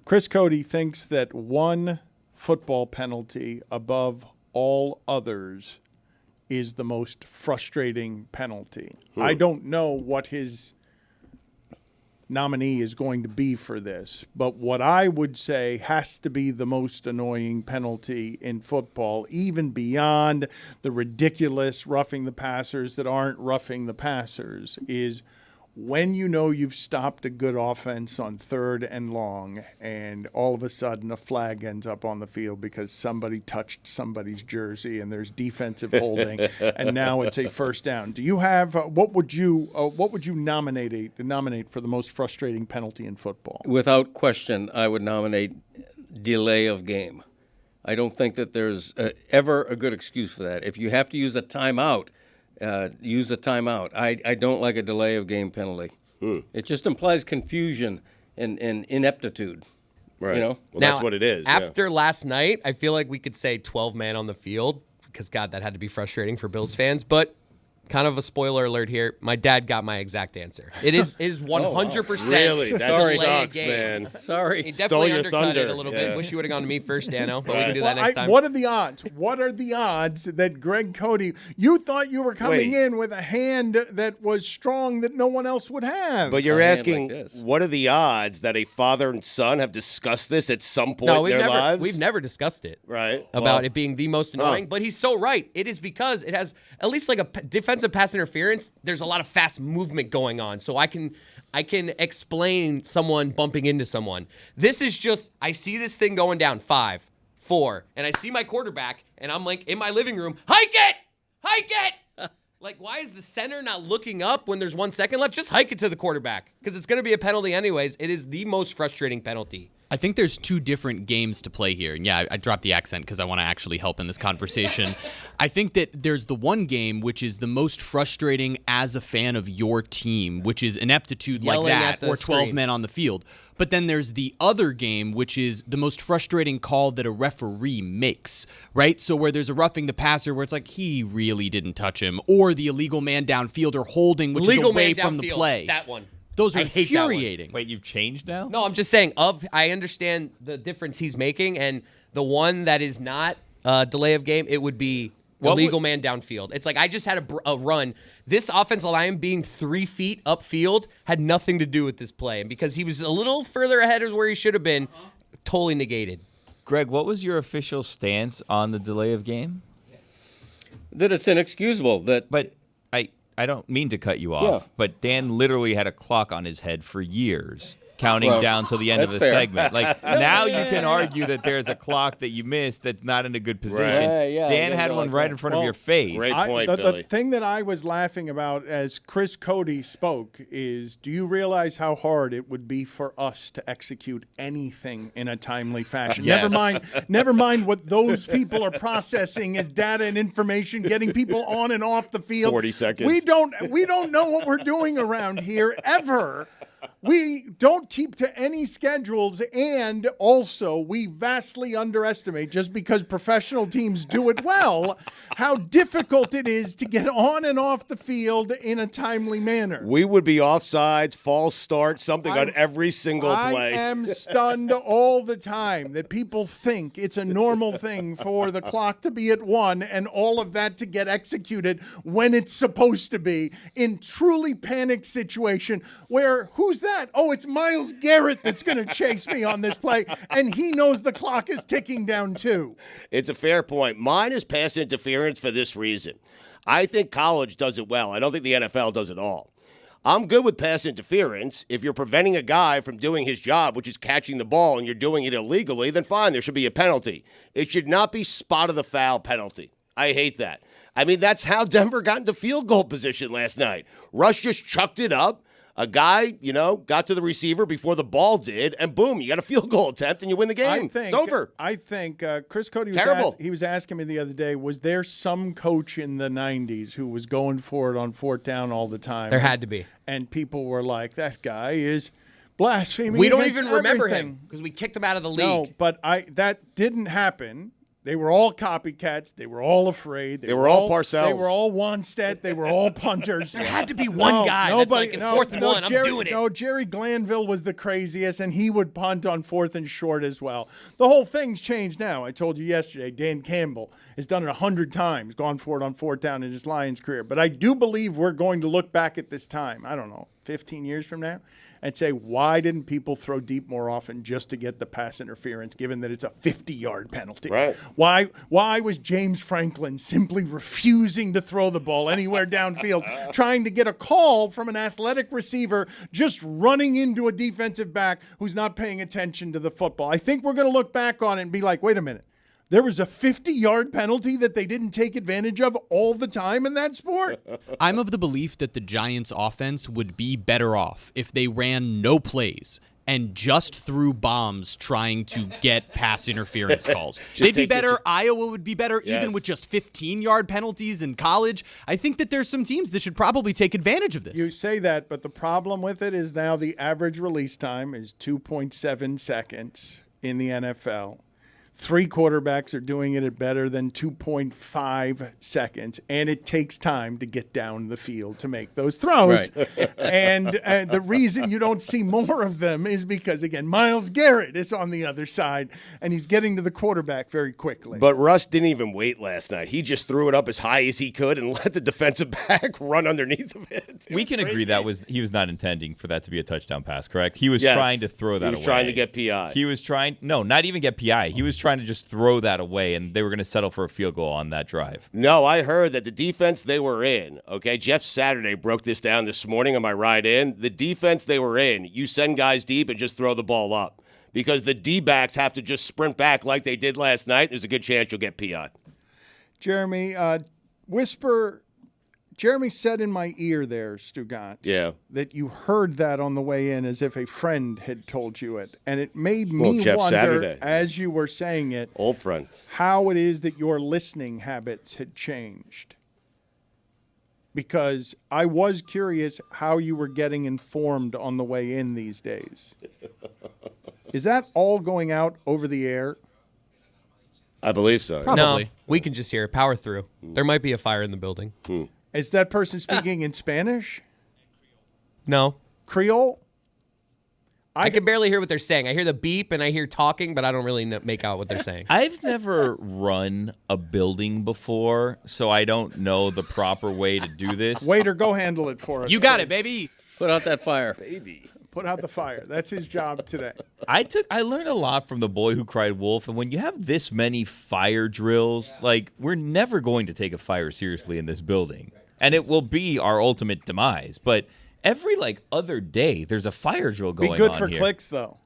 Chris Cody thinks that one football penalty above all others is the most frustrating penalty. I don't know what his nominee is going to be for this, but what I would say has to be the most annoying penalty in football, even beyond the ridiculous roughing the passers that aren't roughing the passers, is when you know you've stopped a good offense on 3rd and long and all of a sudden a flag ends up on the field because somebody touched somebody's jersey and there's defensive holding and now it's a first down. Do you have what would you nominate for the most frustrating penalty in football? Without question, I would nominate delay of game. I don't think that there's ever a good excuse for that. If you have to use a timeout, use a timeout. I don't like a delay of game penalty. It just implies confusion and ineptitude. Right. You know? Well, that's what it is. After last night, I feel like we could say 12 man on the field because, God, that had to be frustrating for Bills fans. But kind of a spoiler alert here. My dad got my exact answer. It is 100%. Really? That delay sucks, game. man. Sorry. He definitely your undercut thunder. it a little Yeah. bit. Wish you would have gone to me first, Dano, but we can do that next time. What are the odds? What are the odds that Greg Cody, you thought you were coming in with a hand that was strong that no one else would have? But you're A hand asking, like this. what are the odds that a father and son have discussed this at some point in their lives? We've never discussed it. Right. About it being the most annoying, but he's so right. It is because it has at least like a defensive pass interference. There's a lot of fast movement going on, so I can explain someone bumping into someone. This is just, I see this thing going down 5, 4, and I see my quarterback, and I'm like in my living room, hike it. Like, why is the center not looking up when there's 1 second left? Just hike it to the quarterback because it's going to be a penalty anyways. It is the most frustrating penalty. I think there's two different games to play here. And yeah, I dropped the accent because I want to actually help in this conversation. I think that there's the one game which is the most frustrating as a fan of your team, which is ineptitude Yelling like at that the or 12 screen. men on the field. But then there's the other game, which is the most frustrating call that a referee makes, right? So where there's a roughing the passer where it's like, he really didn't touch him, or the illegal man downfield or holding, which is away from the play. That one. Those are I hate that one. infuriating. Wait, you've changed now? No, I'm just saying, I understand the difference he's making, and the one that is not delay of game, it would be illegal man downfield. It's like I just had a run. This offensive line being 3 feet upfield had nothing to do with this play, and because he was a little further ahead of where he should have been, totally negated. Greg, what was your official stance on the delay of game? That it's inexcusable. But I don't mean to cut you off, but Dan literally had a clock on his head for years, counting down till the end of the that's fair. segment. Like, now you can argue that there's a clock that you missed that's not in a good position. Right. Yeah, Dan I had didn't one like right that. in front of your face. Great point, the Billy. thing that I was laughing about as Chris Cody spoke is, do you realize how hard it would be for us to execute anything in a timely fashion? Yes. Never mind what those people are processing as data and information, getting people on and off the field. 40 seconds. We don't know what we're doing around here ever. We don't keep to any schedules, and also we vastly underestimate, just because professional teams do it well, how difficult it is to get on and off the field in a timely manner. We would be offsides, false start, something on every single play. I am stunned all the time that people think it's a normal thing for the clock to be at 1 and all of that to get executed when it's supposed to be, in truly panicked situation where, who's that? Oh, it's Myles Garrett that's going to chase me on this play, and he knows the clock is ticking down too. It's a fair point. Mine is pass interference for this reason. I think college does it well. I don't think the NFL does it all. I'm good with pass interference. If you're preventing a guy from doing his job, which is catching the ball, and you're doing it illegally, then fine, there should be a penalty. It should not be spot of the foul penalty. I hate that. I mean, that's how Denver got into field goal position last night. Rush just chucked it up. A guy, got to the receiver before the ball did, and boom, you got a field goal attempt, and you win the game. It's over. I think Chris Cody was asking me the other day, was there some coach in the 90s who was going for it on 4th down all the time? There had to be. And people were like, that guy is blaspheming. We don't against even remember everything. him because we kicked him out of the league. No, but that didn't happen. They were all copycats. They were all afraid. They were all Parcells. They were all Wanstead. They were all punters. There had to be one guy that's like, it's 4th and 1, I'm doing it. No, Jerry Glanville was the craziest, and he would punt on 4th and short as well. The whole thing's changed now. I told you yesterday, Dan Campbell has done it 100 times, gone for it on 4th down in his Lions career. But I do believe we're going to look back at this time, I don't know, 15 years from now, and say, why didn't people throw deep more often just to get the pass interference, given that it's a 50-yard penalty? Right. Why was James Franklin simply refusing to throw the ball anywhere downfield, trying to get a call from an athletic receiver just running into a defensive back who's not paying attention to the football? I think we're going to look back on it and be like, wait a minute. There was a 50-yard penalty that they didn't take advantage of all the time in that sport? I'm of the belief that the Giants' offense would be better off if they ran no plays and just threw bombs trying to get pass interference calls. They'd be better. Iowa would be better, even with just 15-yard penalties in college. I think that there's some teams that should probably take advantage of this. You say that, but the problem with it is now the average release time is 2.7 seconds in the NFL. 3 quarterbacks are doing it at better than 2.5 seconds, and it takes time to get down the field to make those throws. Right. And the reason you don't see more of them is because, again, Myles Garrett is on the other side, and he's getting to the quarterback very quickly. But Russ didn't even wait last night. He just threw it up as high as he could and let the defensive back run underneath of it. We can agree that he was not intending for that to be a touchdown pass, correct? He was trying to throw that away. He was trying to get PI. He was trying – no, not even get PI. He was trying to just throw that away, and they were going to settle for a field goal on that drive. No, I heard that the defense they were in, okay, Jeff Saturday broke this down this morning on my ride in. The defense they were in, you send guys deep and just throw the ball up because the D-backs have to just sprint back like they did last night. There's a good chance you'll get PI. Jeremy, Jeremy said in my ear there, Stugotz, that you heard that on the way in as if a friend had told you it. And it made me Jeff wonder, Saturday, as you were saying it, old friend, how it is that your listening habits had changed. Because I was curious how you were getting informed on the way in these days. Is that all going out over the air? I believe so. Probably. No, we can just hear it. Power through. There might be a fire in the building. Is that person speaking in Spanish? No. Creole? I can barely hear what they're saying. I hear the beep and I hear talking, but I don't really make out what they're saying. I've never run a building before, so I don't know the proper way to do this. Waiter, go handle it for us. You got it, baby. Put out that fire. Baby. Put out the fire. That's his job today. I learned a lot from The Boy Who Cried Wolf, and when you have this many fire drills, like, we're never going to take a fire seriously in this building. And it will be our ultimate demise. But every, other day, there's a fire drill going on here. Be good for clicks, though.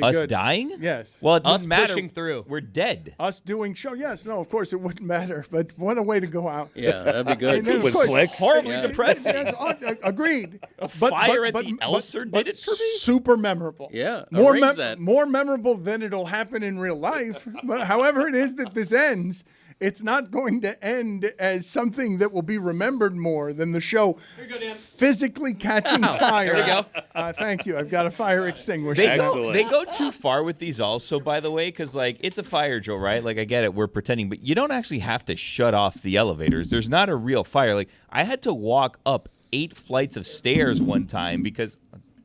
Us dying? Yes. Well, it doesn't matter. Pushing through. We're dead. Us doing show? Yes. No, of course it wouldn't matter. But what a way to go out. Yeah, that'd be good. And then, With course, clicks? Horribly depressing. Yes, agreed. Fire at the Elser did it for me? Super memorable. Yeah, More, arrange that. more memorable than it'll happen in real life. But however it is that this ends, it's not going to end as something that will be remembered more than the show physically catching fire. There we go. Thank you. I've got a fire extinguisher. They go too far with these also, by the way, because, it's a fire drill, right? I get it. We're pretending. But you don't actually have to shut off the elevators. There's not a real fire. I had to walk up 8 flights of stairs one time because...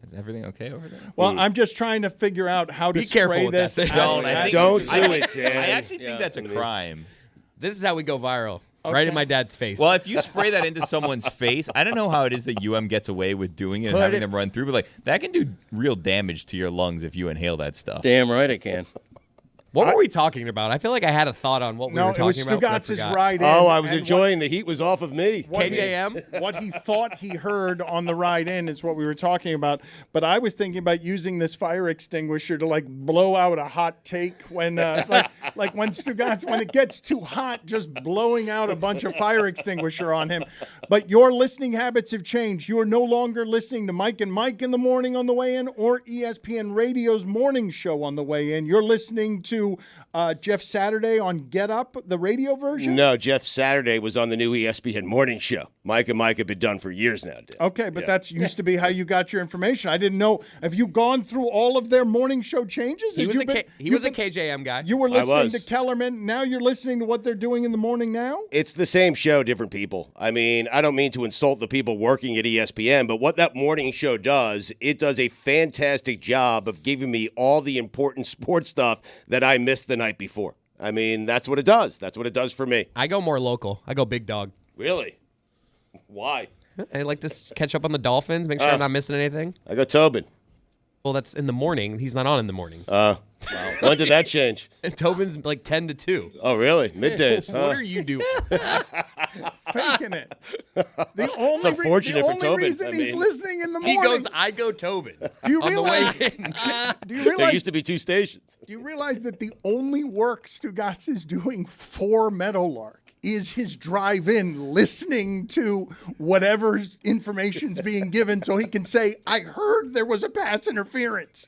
Is everything okay over there? Well, I'm just trying to figure out how to spray this. Don't do it, Dan. I actually think that's a crime. This is how we go viral. Right in my dad's face. Well, if you spray that into someone's face, I don't know how it is that UM gets away with doing it and having them run through, but that can do real damage to your lungs if you inhale that stuff. Damn right it can. What were we talking about? I feel like I had a thought on what we were talking about. No, it was Stugotz's ride in. Oh, I was enjoying the heat was off of me. KJM? What he thought he heard on the ride in is what we were talking about. But I was thinking about using this fire extinguisher to blow out a hot take when, like when Stugotz, when it gets too hot, just blowing out a bunch of fire extinguisher on him. But your listening habits have changed. You are no longer listening to Mike and Mike in the morning on the way in or ESPN Radio's morning show on the way in. You're listening to to Jeff Saturday on Get Up, the radio version? No, Jeff Saturday was on the new ESPN morning show. Mike and Mike have been done for years now, Dan. Okay, but that's used to be how you got your information. I didn't know. Have you gone through all of their morning show changes? He was a KJM guy. You were listening to Kellerman. Now you're listening to what they're doing in the morning now? It's the same show, different people. I mean, I don't mean to insult the people working at ESPN, but what that morning show does, it does a fantastic job of giving me all the important sports stuff that I missed the night before. I mean, that's what it does. That's what it does for me. I go more local. I go big dog. Really? Why? I like to catch up on the Dolphins, make sure I'm not missing anything. I go Tobin. Well, that's in the morning. He's not on in the morning. When did that change? Tobin's like 10 to 2. Oh, really? Middays, huh? What are you doing? Faking it. The only, unfortunate for Tobin. Reason he's listening in the He morning. goes, I go Tobin. Do you on realize? the way in. Do you There realize? used to be 2 stations. Do you realize that the only work Stugotz is doing for Meadowlark is his drive-in, listening to whatever information's being given, so he can say, "I heard there was a pass interference."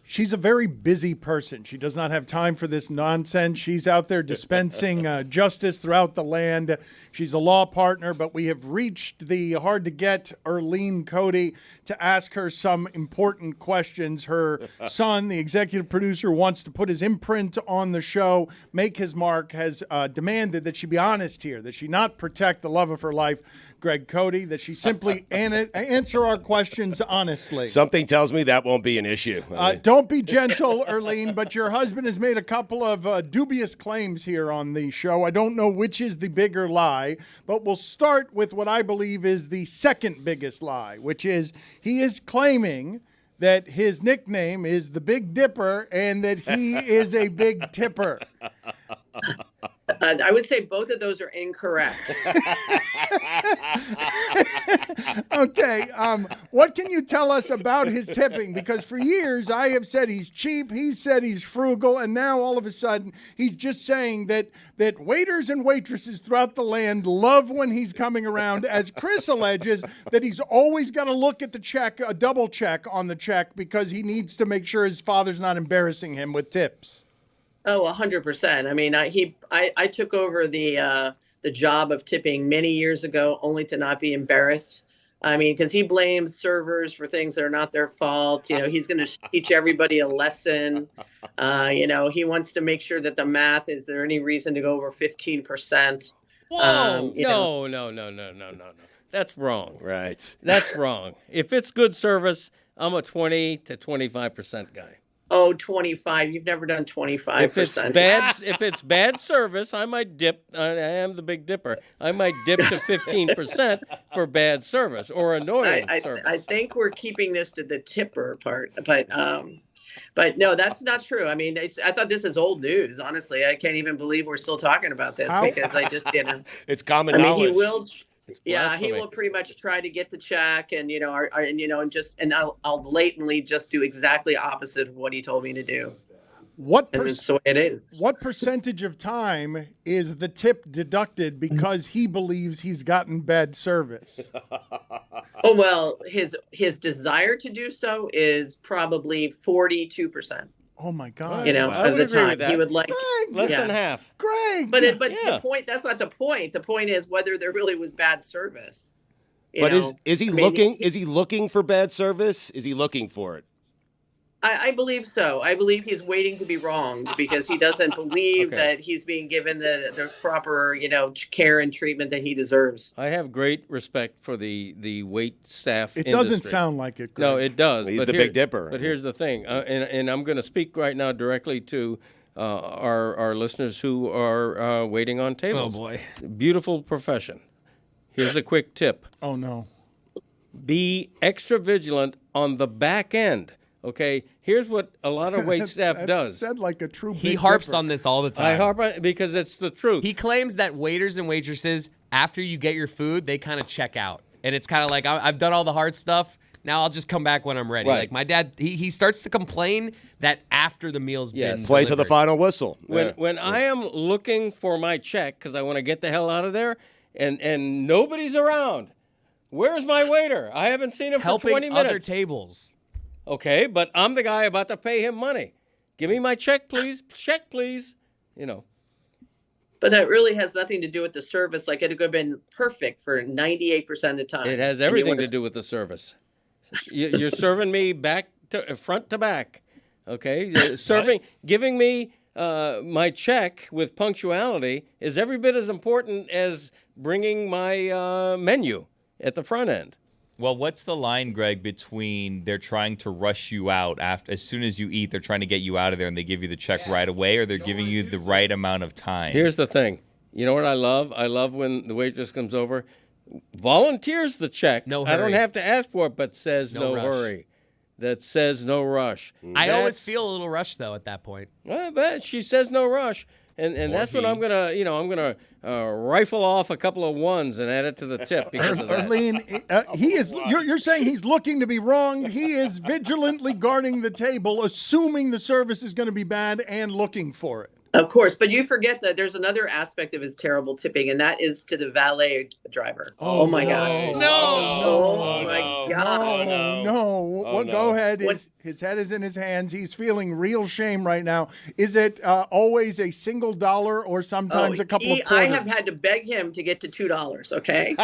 She's a very busy person. She does not have time for this nonsense. She's out there dispensing justice throughout the land. She's a law partner, but we have reached the hard-to-get Earleen Cote to ask her some important questions. Her son, the executive producer, wants to put his imprint on the show, make his mark, has demanded that she be honest here, that she not protect the love of her life, Greg Cody, that she simply answer our questions honestly. Something tells me that won't be an issue. Don't be gentle, Earleen, but your husband has made a couple of dubious claims here on the show. I don't know which is the bigger lie, but we'll start with what I believe is the second biggest lie, which is he is claiming that his nickname is the Big Dipper and that he is a big tipper. I would say both of those are incorrect. Okay, what can you tell us about his tipping? Because for years I have said he's cheap, he said he's frugal, and now all of a sudden he's just saying that waiters and waitresses throughout the land love when he's coming around, as Chris alleges that he's always got to look at the check, a double check on the check, because he needs to make sure his father's not embarrassing him with tips. Oh, 100%. I mean, I took over the job of tipping many years ago, only to not be embarrassed. I mean, because he blames servers for things that are not their fault. You know, he's going to teach everybody a lesson. You know, he wants to make sure that the math, is there any reason to go over 15%? Whoa! No. That's wrong. Right. That's wrong. If it's good service, I'm a 20 to 25% guy. Oh, 25. You've never done 25%. If it's bad service, I might dip. I am the Big Dipper. I might dip to 15% for bad service or annoying service. I think we're keeping this to the tipper part, but no, that's not true. I mean, I thought this is old news. Honestly, I can't even believe we're still talking about this because I just didn't. It's common I mean, knowledge. he will. Yeah, he blasphemy. will pretty much try to get the check, and I'll blatantly just do exactly opposite of what he told me to do. And that's the way it is. What percentage of time is the tip deducted because he believes he's gotten bad service? Oh well, his desire to do so is probably 42%. Oh my God! You know, I of would the agree with time that. he would like Less than half. Greg, But Yeah. the point, that's not the point. The point is whether there really was bad service. But is he looking for bad service? Is he looking for it? I believe so. I believe he's waiting to be wronged because he doesn't believe that he's being given the proper, care and treatment that he deserves. I have great respect for the wait staff. it industry. doesn't sound like it, Greg. No, it does. He's but the Big Dipper. But here's the thing, and I'm going to speak right now directly to our listeners who are waiting on tables. Oh, boy. Beautiful profession. Here's a quick tip. Oh no! Be extra vigilant on the back end. Okay, here's what a lot of wait staff That's does. said like a true. He Big harps Dipper. on this all the time. I harp on because it's the truth. He claims that waiters and waitresses, after you get your food, they kind of check out. And it's kind of like, I've done all the hard stuff. Now I'll just come back when I'm ready. Right. Like my dad, he starts to complain that after the meal's been Play to the delivered. final whistle. When I am looking for my check because I want to get the hell out of there, and nobody's around, where's my waiter? I haven't seen him for 20 Helping minutes. other tables. Okay, but I'm the guy about to pay him money. Give me my check, please. Check, please. You know. But that really has nothing to do with the service. Like, it could have been perfect for 98% of the time. It has everything to do with the service. You're serving me front to back, okay? Serving, giving me my check with punctuality is every bit as important as bringing my menu at the front end. Well, what's the line, Greg, between they're trying to rush you out as soon as you eat, they're trying to get you out of there and they give you the check right away, or they're giving you the right amount of time? Here's the thing. You know what I love? I love when the waitress comes over, volunteers the check. No hurry. I don't have to ask for it, but says no rush. hurry. That says no rush. I always feel a little rushed though at that point. I bet she says no rush. And that's when I'm gonna rifle off a couple of ones and add it to the tip because of that. Earleen, he is. You're saying he's looking to be wronged. He is vigilantly guarding the table, assuming the service is going to be bad and looking for it. Of course, but you forget that there's another aspect of his terrible tipping, and that is to the valet driver. Oh my God! Oh my God! No. Go ahead. His head is in his hands. He's feeling real shame right now. Is it always a single dollar or sometimes a couple of quarters? I have had to beg him to get to $2. Okay.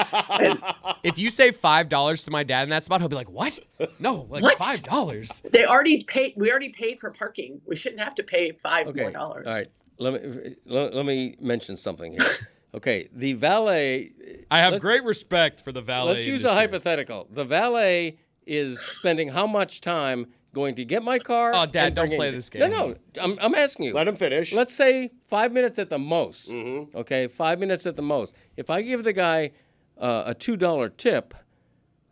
If you say $5 to my dad in that spot, he'll be like, "What? No, like What? $5." They already paid. We already paid for parking. We shouldn't have to pay $5 more. All right. Let me mention something here. Okay, the valet. I have great respect for the valet. Let's use a hypothetical. The valet is spending how much time going to get my car? Oh, Dad, and don't bringing play it? this game. No, I'm asking you. Let him finish. Let's say 5 minutes at the most. Okay, 5 minutes at the most. If I give the guy a $2 tip,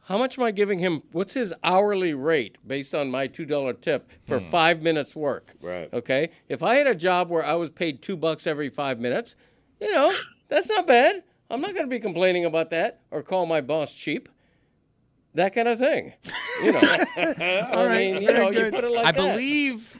how much am I giving him? What's his hourly rate based on my $2 tip for 5 minutes work? Right. Okay. If I had a job where I was paid $2 every 5 minutes, that's not bad. I'm not going to be complaining about that or call my boss cheap. That kind of thing. All right, you put it like I that. believe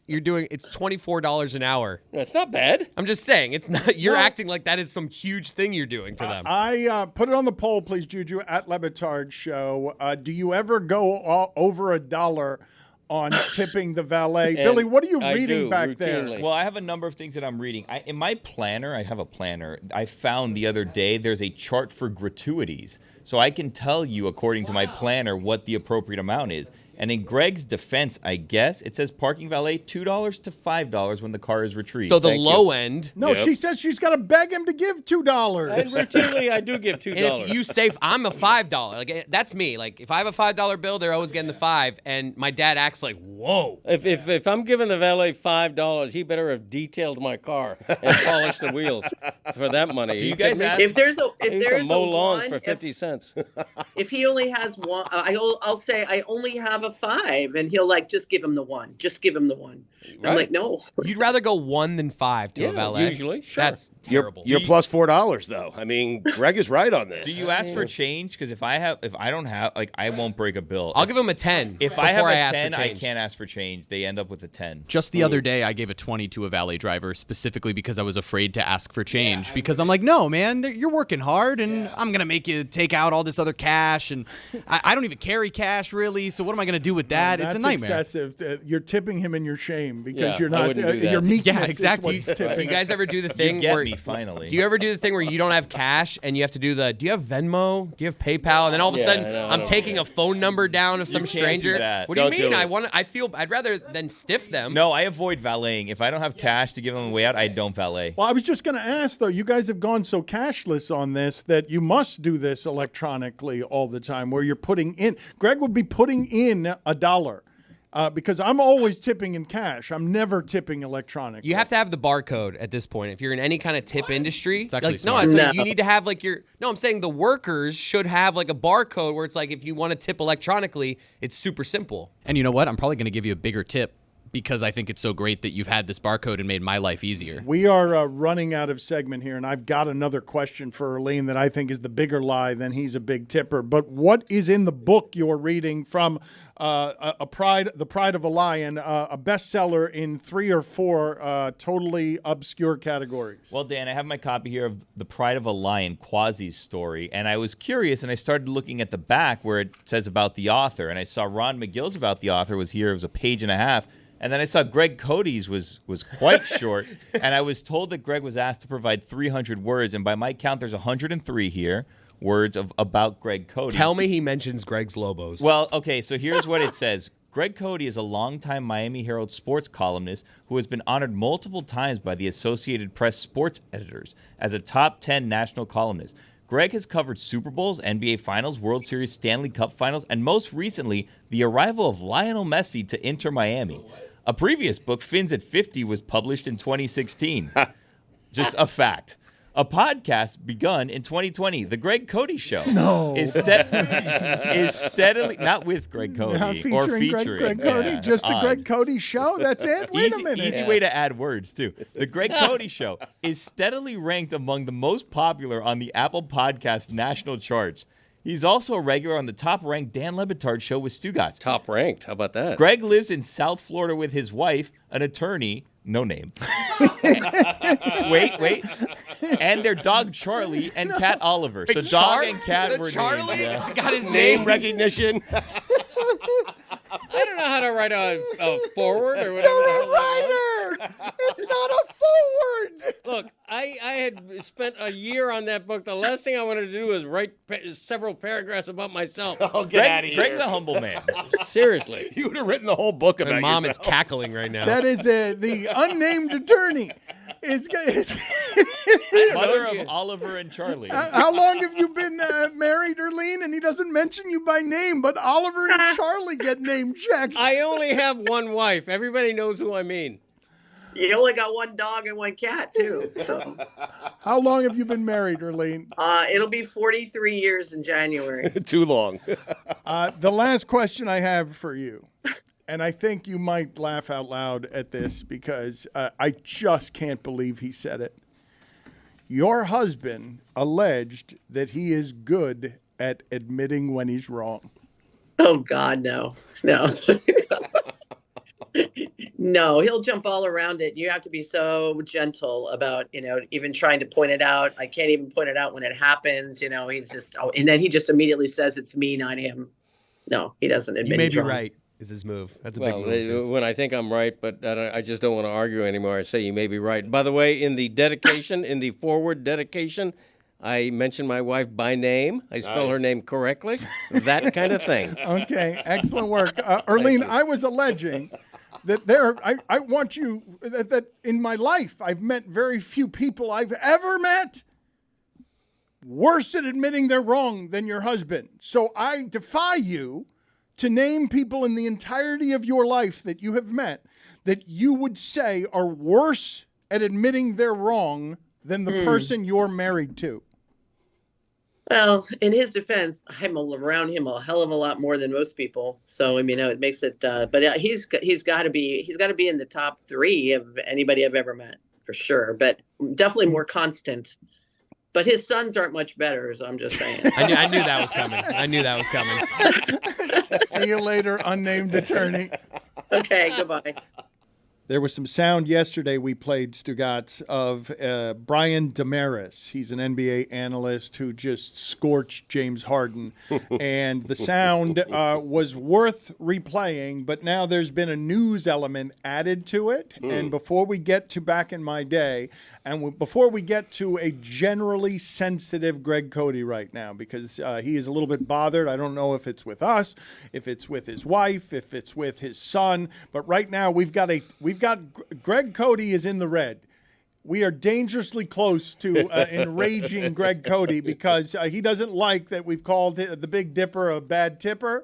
it's $24 an hour. That's not bad. I'm just saying, it's not. You're acting like that is some huge thing you're doing for them. I put it on the poll, please, Juju, at Le Batard Show. Do you ever go over $1 on tipping the valet? Billy, what are you reading back there? Well, I have a number of things that I'm reading. In my planner, I have a planner. I found the other day there's a chart for gratuities. So I can tell you, according to my planner, what the appropriate amount is. And in Greg's defense, I guess, it says parking valet $2 to $5 when the car is retrieved. So the low end. No, she says she's got to beg him to give $2. And routinely, I do give $2. And if you say I'm a $5, like that's me. Like if I have a $5 bill, they're always getting the 5, and my dad acts like, whoa. If I'm giving the valet $5, he better have detailed my car and polished the wheels for that money. Do you guys ask? If there's a mow lawns one, for 50 cents. if he only has one, I'll say I only have a 5, and he'll just give him the 1. Just give him the 1. Right. I'm like, no. You'd rather go 1 than 5 to a valet. Usually, sure. That's terrible. You're plus $4 though. I mean, Greg is right on this. Do you ask for change? Because if I don't have, I won't break a bill. I'll give him a 10. If I have before a ask 10, for I change. can't ask for change. They end up with a 10. Just the other day, I gave a 20 to a valet driver specifically because I was afraid to ask for change. Because I'm like, no, man, you're working hard, and I'm going to make you take out all this other cash. And I don't even carry cash, really. So what am I going to do with that? It's a nightmare. That's excessive. You're tipping him in your shame because you're I not. wouldn't do that. Your meekness Yeah, exactly. is what's Do tipping. you guys ever do the thing get where me, finally. Do you ever do the thing where you don't have cash and you have to do do you have Venmo? Do you have PayPal? And then all of a sudden I'm taking a phone number down of some can't do stranger. that. What do you Don't mean? do it. I'd rather than stiff them. No, I avoid valeting. If I don't have cash to give them a way out, I don't valet. Well, I was just going to ask, though, you guys have gone so cashless on this that you must do this electronically all the time, where you're putting in. Greg would be putting in $1 because I'm always tipping in cash. I'm never tipping electronically. You have to have the barcode at this point. If you're in any kind of tip industry, it's actually no, smart. it's No. you need to have No, I'm saying the workers should have a barcode where it's if you want to tip electronically, it's super simple. And you know what? I'm probably going to give you a bigger tip because I think it's so great that you've had this barcode and made my life easier. We are running out of segment here, and I've got another question for Earleen that I think is the bigger lie than he's a big tipper. But what is in the book you're reading from The Pride of a Lion, a bestseller in 3 or 4 totally obscure categories? Well, Dan, I have my copy here of The Pride of a Lion, Quasi's story, and I was curious, and I started looking at the back where it says about the author, and I saw Ron McGill's about the author was here. It was a page and a half. And then I saw Greg Cody's was quite short, and I was told that Greg was asked to provide 300 words, and by my count, there's 103 here words about Greg Cody. Tell me he mentions Greg's Lobos. Well, okay, so here's what it says. Greg Cody is a longtime Miami Herald sports columnist who has been honored multiple times by the Associated Press sports editors as a top 10 national columnist. Greg has covered Super Bowls, NBA Finals, World Series, Stanley Cup Finals, and most recently, the arrival of Lionel Messi to Inter Miami. A previous book, Fins at 50, was published in 2016. Just a fact. A podcast begun in 2020, The Greg Cody Show. No. Is steadily, not with Greg Cody. Not featuring, or featuring Greg Cody, yeah, just the odd. Greg Cody Show? That's it? Wait a minute. Easy way to add words, too. The Greg Cody Show is steadily ranked among the most popular on the Apple Podcast national charts. He's also a regular on the top-ranked Dan Le Batard Show with Stugotz. Top ranked. How about that? Greg lives in South Florida with his wife, an attorney, no name. Wait. And their dog Charlie and cat Oliver. So dog and cat were Charlie named. Yeah. got his Name name. recognition. I don't know how to write a forward or whatever. You're a writer! It's not a forward! Look, I had spent a year on that book. The last thing I wanted to do was write several paragraphs about myself. Oh, get out of here. Greg's a humble man. Seriously. You would have written the whole book about My mom is yourself. cackling right now. That is the unnamed attorney. Mother of Oliver and Charlie. How long have you been married, Earleen? And he doesn't mention you by name, but Oliver and Charlie get name checked. I only have one wife. Everybody knows who I mean. You only got one dog and one cat too. So How long have you been married, Earleen? it'll be 43 years in January. Too long. The last question I have for you, and I think you might laugh out loud at this because I just can't believe he said it. Your husband alleged that he is good at admitting when he's wrong. Oh God, no. No, he'll jump all around it. You have to be so gentle about, even trying to point it out. I can't even point it out when it happens. He's just, and then he just immediately says it's me, not him. No, he doesn't admit You may he's be wrong. right. Is his move? That's a Well, big move. when I think I'm right, but I just don't want to argue anymore. I say you may be right. By the way, in the dedication, in the forward dedication, I mention my wife by name. I spell her name correctly. That kind of thing. Okay, excellent work. Earleen, I was alleging that I want you, that in my life, I've met very few people I've ever met worse at admitting they're wrong than your husband. So I defy you to name people in the entirety of your life that you have met that you would say are worse at admitting they're wrong than the person you're married to. Well, in his defense, I'm around him a hell of a lot more than most people. So it makes it. But he's got to be in the top 3 of anybody I've ever met for sure. But definitely more constant. But his sons aren't much better, so I'm just saying. I knew that was coming. See you later, unnamed attorney. Okay, goodbye. There was some sound yesterday we played, Stugotz, of Brian Damaris. He's an NBA analyst who just scorched James Harden. And the sound was worth replaying, but now there's been a news element added to it. And before we get to back in my day, and before we get to a generally sensitive Greg Cody right now, because he is a little bit bothered. I don't know if it's with us, if it's with his wife, if it's with his son. But right now we've got Greg Cody is in the red. We are dangerously close to enraging Greg Cody because he doesn't like that we've called the Big Dipper a bad tipper.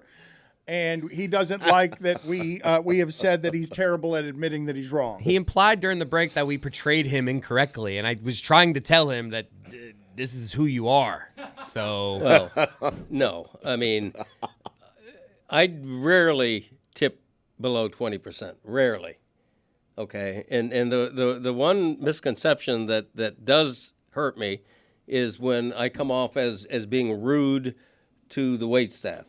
And he doesn't like that we have said that he's terrible at admitting that he's wrong. He implied during the break that we portrayed him incorrectly, and I was trying to tell him that this is who you are. So, Well, no. I mean, I rarely tip below 20%. Rarely. Okay. And the one misconception that does hurt me is when I come off as being rude to the waitstaff.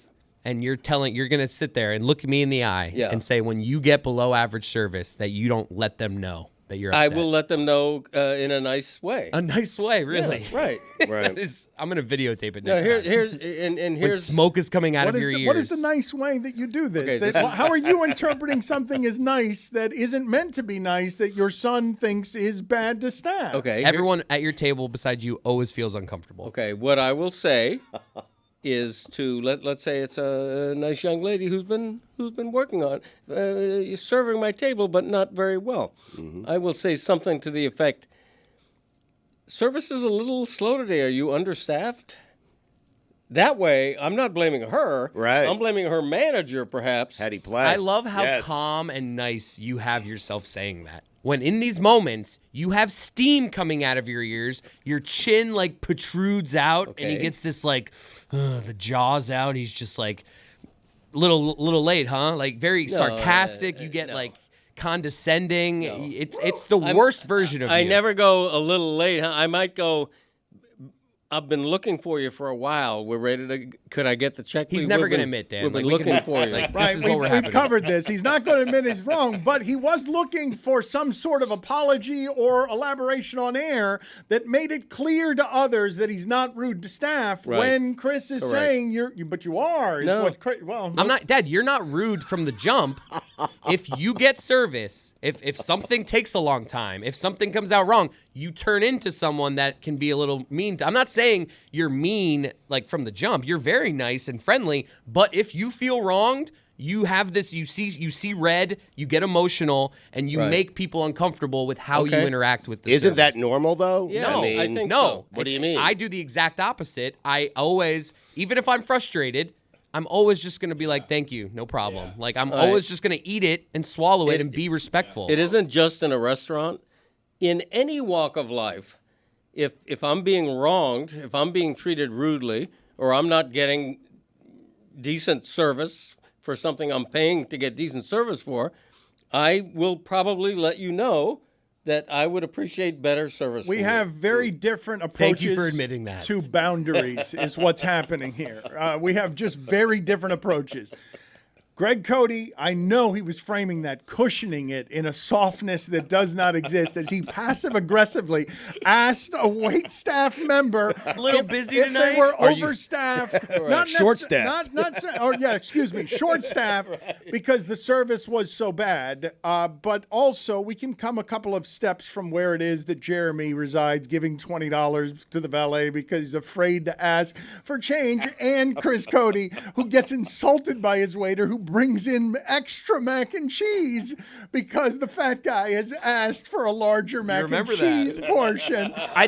and you're going to sit there and look me in the eye Yeah. and say when you get below average service that you don't let them know. that you're I upset? will let them know in a nice way. A nice way, really. Yeah, right. Right. I'm going to videotape it Now, next time. and When here's smoke is coming out of your ears. What is the nice way that you do this? Okay, That- this is- how are you interpreting something as nice that isn't meant to be nice that your son thinks is bad to staff? okay. Everyone at your table beside you always feels uncomfortable. Okay, what I will say is to let's say it's a nice young lady who's been working on serving my table, but not very well. I will say something to the effect: service is a little slow today. Are you understaffed? That way, I'm not blaming her. Right. I'm blaming her manager, perhaps. Had he play? I love how Yes. calm and nice you have yourself saying that. When in these moments, you have steam coming out of your ears, your chin like protrudes out, and he Okay. gets this like, the jaws out. He's just like, little late, huh? Like very sarcastic. You get no. like condescending. It's the worst version of I you. never go a little late. Huh? I might go. I've been looking for you for a while. We're ready to. Could I get the check? He's We've never been- gonna admit, Dan. We've been Like, we looking can- for you. like, Right, This is what we're we've having. covered this. He's not going to admit he's wrong, but he was looking for some sort of apology or elaboration on air that made it clear to others that he's not rude to staff. Right. When Chris is Correct. saying but you are. Is No. what well, I'm not, Dad. You're not rude from the jump. If you get service, if something takes a long time, if something comes out wrong, you turn into someone that can be a little mean. I'm not saying you're mean like from the jump. You're very nice and friendly. But if you feel wronged, you have this. You see red. You get emotional, and you Right. make people uncomfortable with how you Okay. interact with the Isn't service. that normal, though? Yeah, No, I think no. so. What do you It's- mean? I do the exact opposite. I always, even if I'm frustrated, I'm always just going to be like, thank you, no problem. Like, I'm always just going to eat it and swallow it and be respectful. It isn't just in a restaurant. In any walk of life, if I'm being wronged, if I'm being treated rudely, or I'm not getting decent service for something I'm paying to get decent service for, I will probably let you know that I would appreciate better service. We from have you. very different approaches. Thank you for admitting that. To boundaries is what's happening here. We have just very different approaches. Greg Cody, I know he was framing that, cushioning it in a softness that does not exist as he passive-aggressively asked a waitstaff member A little busy if tonight? they were Are you- overstaffed. Not Short-staffed. short-staffed because the service was so bad. But also, we can come a couple of steps from where it is that Jeremy resides, giving $20 to the valet because he's afraid to ask for change, and Chris Cody, who gets insulted by his waiter, who brings in extra mac and cheese because the fat guy has asked for a larger mac and remember that. cheese portion. I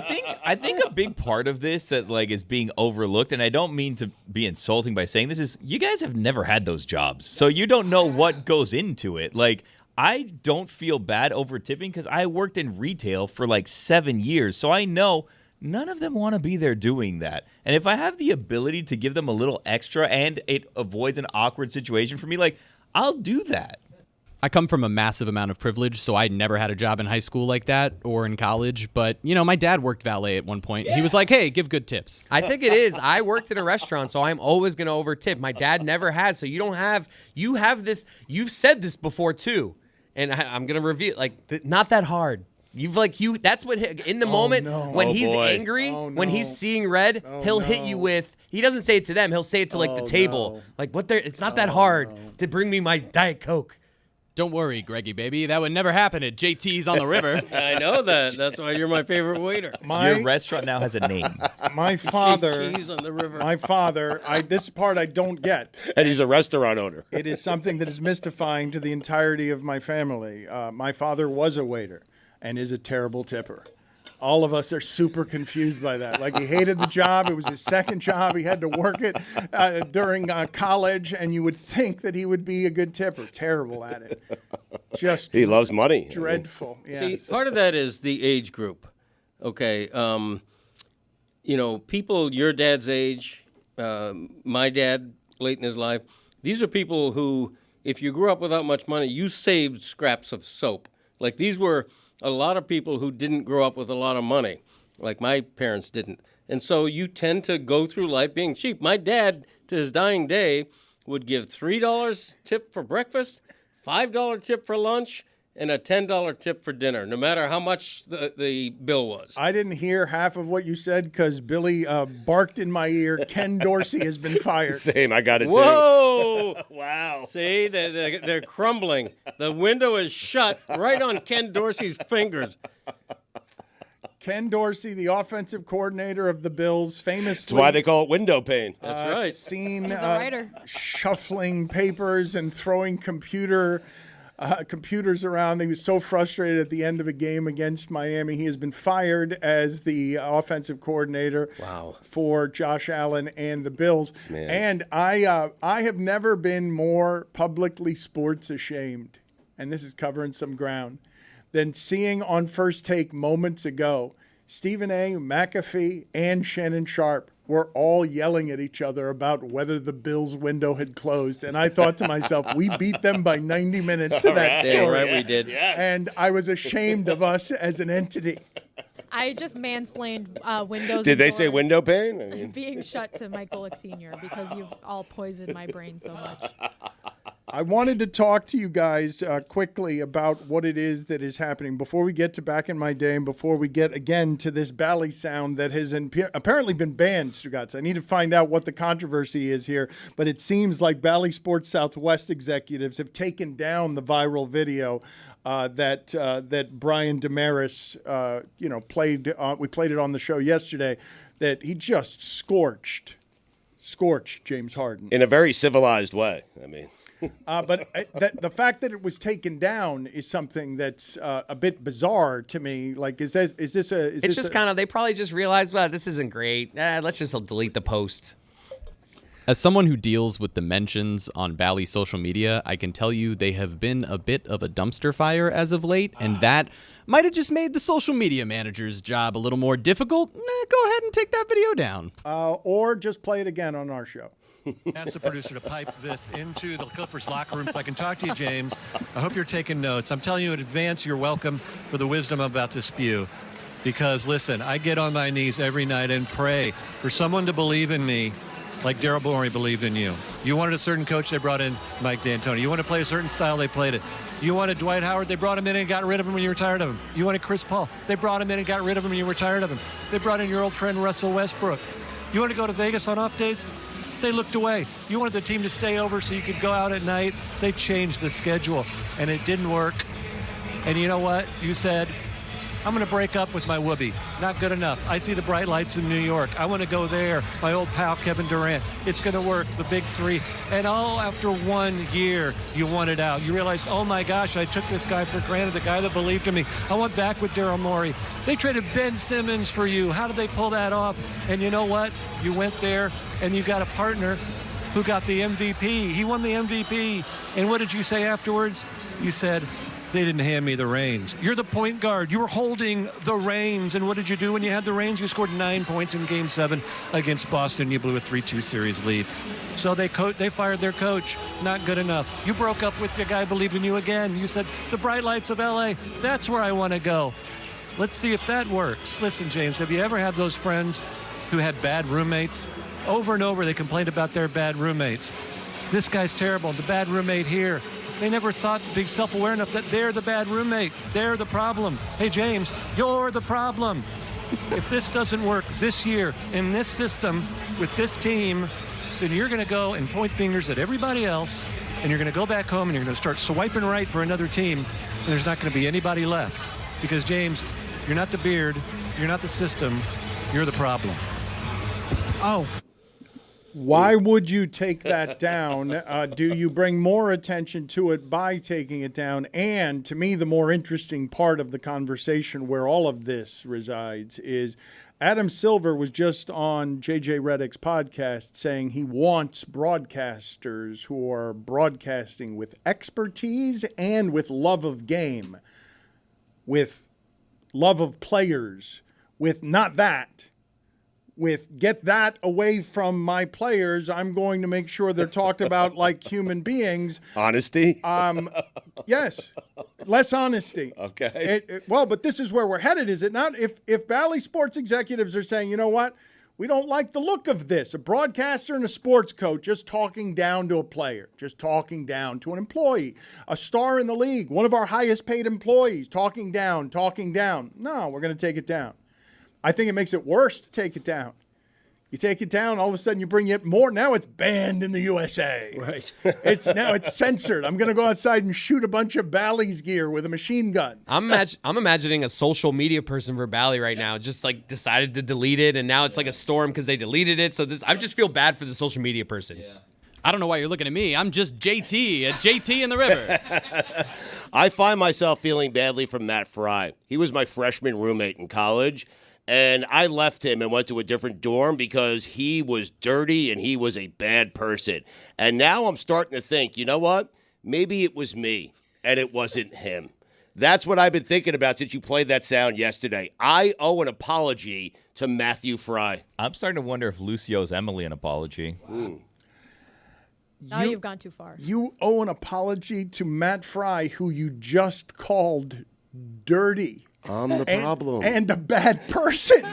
think a big part of this that like is being overlooked, and I don't mean to be insulting by saying this, is you guys have never had those jobs, so you don't know what goes into it. Like, I don't feel bad over tipping because I worked in retail for like 7 years, so I know none of them want to be there doing that. And if I have the ability to give them a little extra and it avoids an awkward situation for me, like, I'll do that. I come from a massive amount of privilege, so I never had a job in high school like that or in college. But, you know, my dad worked valet at one point. He was like, hey, give good tips. I think it is. I worked in a restaurant, so I'm always going to overtip. My dad never has, so you have this. You've said this before, too. And I'm going to review, like, not that hard. That's what, in the moment, no. when Oh, he's boy. angry, Oh, when he's no. seeing red, he'll hit you with, he doesn't say it to them, he'll say it to, like, the table. no. Like, it's not that hard to bring me my Diet Coke. Don't worry, Greggy baby. That would never happen at JT's on the river. I know that. That's why you're my favorite waiter. Your restaurant now has a name. My father, Cheese on the river. this part I don't get. And he's a restaurant owner. It is something that is mystifying to the entirety of my family. My father was a waiter and is a terrible tipper. All of us are super confused by that. Like, he hated the job. It was his second job. He had to work it during college, and you would think that he would be a good tipper. Terrible at it. Just He loves money. dreadful. See, Yes. part of that is the age group. Okay. You know, people your dad's age, my dad, late in his life, these are people who, if you grew up without much money, you saved scraps of soap. Like, these were a lot of people who didn't grow up with a lot of money, like my parents didn't. And so you tend to go through life being cheap. My dad, to his dying day, would give $3 tip for breakfast, $5 tip for lunch, and a $10 tip for dinner, no matter how much the bill was. I didn't hear half of what you said because Billy barked in my ear. Ken Dorsey has been fired. Same, I got it too. Whoa! Wow. See, they're crumbling. The window is shut right on Ken Dorsey's fingers. Ken Dorsey, the offensive coordinator of the Bills, famously. That's why they call it window pane. That's right. Seen He's a writer. Shuffling papers and throwing computers around. He was so frustrated at the end of a game against Miami. He has been fired as the offensive coordinator for Josh Allen and the Bills. Man. And I have never been more publicly sports ashamed, and this is covering some ground, than seeing on First Take moments ago Stephen A., McAfee, and Shannon Sharp were all yelling at each other about whether the Bills' window had closed. And I thought to myself, we beat them by 90 minutes to that story. Yeah, right, we did. Yes. And I was ashamed of us as an entity. I just mansplained windows. Did and they say doors window pane? I mean, being shut to Mike Golick Sr. because you've all poisoned my brain so much. I wanted to talk to you guys quickly about what it is that is happening before we get to Back in My Day and before we get again to this Bally sound that has apparently been banned, Stugotz. I need to find out what the controversy is here, but it seems like Bally Sports Southwest executives have taken down the viral video that Brian Damaris played. We played it on the show yesterday. That he just scorched James Harden in a very civilized way. I mean. But the fact that it was taken down is something that's a bit bizarre to me. Like, is this It's just kind of, they probably just realized, well, this isn't great. Let's just delete the post. As someone who deals with the mentions on Bally social media, I can tell you they have been a bit of a dumpster fire as of late, and that might have just made the social media manager's job a little more difficult. Go ahead and take that video down. Or just play it again on our show. Ask the producer to pipe this into the Clippers locker room so I can talk to you, James. I hope you're taking notes. I'm telling you in advance, you're welcome for the wisdom I'm about to spew. Because, listen, I get on my knees every night and pray for someone to believe in me like Daryl Morey believed in you. You wanted a certain coach, they brought in Mike D'Antoni. You wanted to play a certain style, they played it. You wanted Dwight Howard, they brought him in and got rid of him when you were tired of him. You wanted Chris Paul, they brought him in and got rid of him when you were tired of him. They brought in your old friend Russell Westbrook. You wanted to go to Vegas on off days? They looked away. You wanted the team to stay over so you could go out at night. They changed the schedule, and it didn't work. And you know what? You said, I'm going to break up with my whoopee. Not good enough. I see the bright lights in New York. I want to go there. My old pal, Kevin Durant. It's going to work. The big three. And all after 1 year, you wanted out. You realized, oh my gosh, I took this guy for granted, the guy that believed in me. I went back with Daryl Morey. They traded Ben Simmons for you. How did they pull that off? And you know what? You went there and you got a partner who got the MVP. He won the MVP. And what did you say afterwards? You said, they didn't hand me the reins. You're the point guard. You were holding the reins. And what did you do when you had the reins? You scored 9 points in Game 7 against Boston. You blew a 3-2 series lead. So they fired their coach. Not good enough. You broke up with your guy, believed in you again. You said, the bright lights of L.A., that's where I want to go. Let's see if that works. Listen, James, have you ever had those friends who had bad roommates? Over and over, they complained about their bad roommates. This guy's terrible. The bad roommate here. They never thought to be self-aware enough that they're the bad roommate. They're the problem. Hey, James, you're the problem. If this doesn't work this year in this system with this team, then you're going to go and point fingers at everybody else, and you're going to go back home and you're going to start swiping right for another team, and there's not going to be anybody left. Because, James, you're not the beard, you're not the system, you're the problem. Oh. Why would you take that down? Do you bring more attention to it by taking it down? And to me, the more interesting part of the conversation where all of this resides is Adam Silver was just on JJ Redick's podcast saying he wants broadcasters who are broadcasting with expertise and with love of game, with love of players, with not that. With get that away from my players, I'm going to make sure they're talked about like human beings. Honesty? Yes. Less honesty. Okay. Well, but this is where we're headed, is it not? If Bally Sports executives are saying, you know what, We don't like the look of this. A broadcaster and a sports coach just talking down to a player, just talking down to an employee, a star in the league, one of our highest paid employees, talking down. No, we're going to take it down. I think it makes it worse to take it down. You take it down, all of a sudden you bring it more. Now it's banned in the USA. Right. Now it's censored. I'm going to go outside and shoot a bunch of Bally's gear with a machine gun. I'm imagining a social media person for Bally right now just like decided to delete it, and now it's like a storm because they deleted it. So I just feel bad for the social media person. Yeah. I don't know why you're looking at me. I'm just JT, JT in the river. I find myself feeling badly for Matt Fry. He was my freshman roommate in college, and I left him and went to a different dorm because he was dirty and he was a bad person. And now I'm starting to think, you know what? Maybe it was me and it wasn't him. That's what I've been thinking about since you played that sound yesterday. I owe an apology to Matthew Fry. I'm starting to wonder if Lucy owes Emily an apology. Now you've gone too far. You owe an apology to Matt Fry, who you just called dirty. I'm the problem. And a bad person.